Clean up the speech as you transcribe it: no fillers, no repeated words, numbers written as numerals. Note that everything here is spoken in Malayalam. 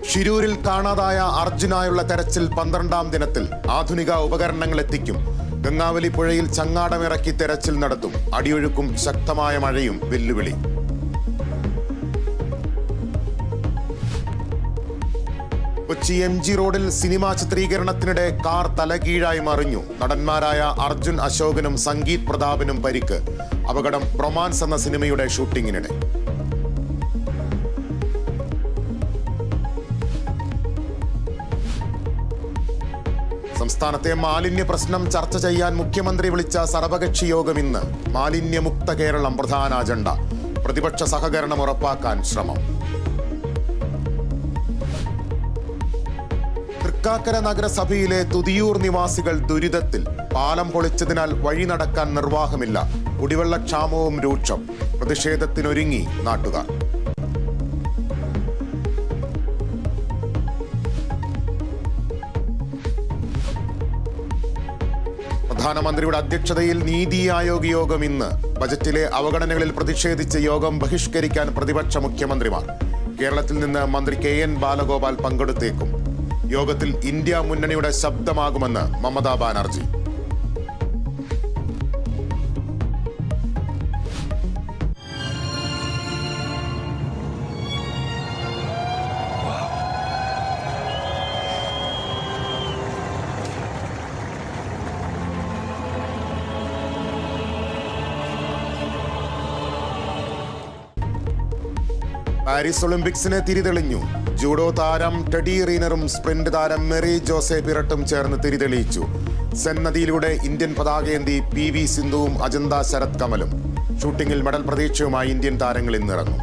ഷിരൂരിൽ കാണാതായ അർജുനായുള്ള തെരച്ചിൽ 12ാം ദിനത്തിൽ ആധുനിക ഉപകരണങ്ങൾ എത്തിക്കും. ഗംഗാവലി പുഴയിൽ ചങ്ങാടമിറക്കി തെരച്ചിൽ നടത്തും. അടിയൊഴുക്കും ശക്തമായ മഴയും വെല്ലുവിളി. കൊച്ചി MG റോഡിൽ സിനിമാ ചിത്രീകരണത്തിനിടെ കാർ തലകീഴായി മറിഞ്ഞു. നടന്മാരായ അർജുൻ അശോകനും സംഗീത് പ്രതാപിനും പരിക്ക്. അപകടം റൊമാൻസ് എന്ന സിനിമയുടെ ഷൂട്ടിങ്ങിനിടെ. സംസ്ഥാനത്തെ മാലിന്യ പ്രശ്നം ചർച്ച ചെയ്യാൻ മുഖ്യമന്ത്രി വിളിച്ച സർവകക്ഷി യോഗം ഇന്ന്. മാലിന്യമുക്ത കേരളം പ്രധാന അജണ്ട. പ്രതിപക്ഷ സഹകരണം ഉറപ്പാക്കാൻ ശ്രമം. തൃക്കാക്കര നഗരസഭയിലെ തുതിയൂർ നിവാസികൾ ദുരിതത്തിൽ. പാലം പൊളിച്ചതിനാൽ വഴി നടക്കാൻ നിർവാഹമില്ല. കുടിവെള്ളക്ഷാമവും രൂക്ഷം. പ്രതിഷേധത്തിനൊരുങ്ങി നാട്ടുകാർ. പ്രധാനമന്ത്രിയുടെ അധ്യക്ഷതയിൽ നീതി ആയോഗ് യോഗം ഇന്ന്. ബജറ്റിലെ അവഗണനകളിൽ പ്രതിഷേധിച്ച് യോഗം ബഹിഷ്കരിക്കാൻ പ്രതിപക്ഷ മുഖ്യമന്ത്രിമാർ. കേരളത്തിൽ നിന്ന് മന്ത്രി KN ബാലഗോപാൽ പങ്കെടുത്തേക്കും. യോഗത്തിൽ ഇന്ത്യ മുന്നണിയുടെ ശബ്ദമാകുമെന്ന് മമതാ ബാനർജി. പാരീസ് ഒളിമ്പിക്സിന് തിരിതെളിഞ്ഞു. ജൂഡോ താരം ടെഡി റീനറും സ്പ്രിന്റ് താരം മെറി ജോസെ പിറട്ടും ചേർന്ന് തിരിതെളിയിച്ചു. സെൻ നദിയിലൂടെ ഇന്ത്യൻ പതാകയേന്തി PV സിന്ധുവും അജന്ത ശരത് കമലും. ഷൂട്ടിംഗിൽ മെഡൽ പ്രതീക്ഷയുമായി ഇന്ത്യൻ താരങ്ങൾ ഇന്നിറങ്ങും.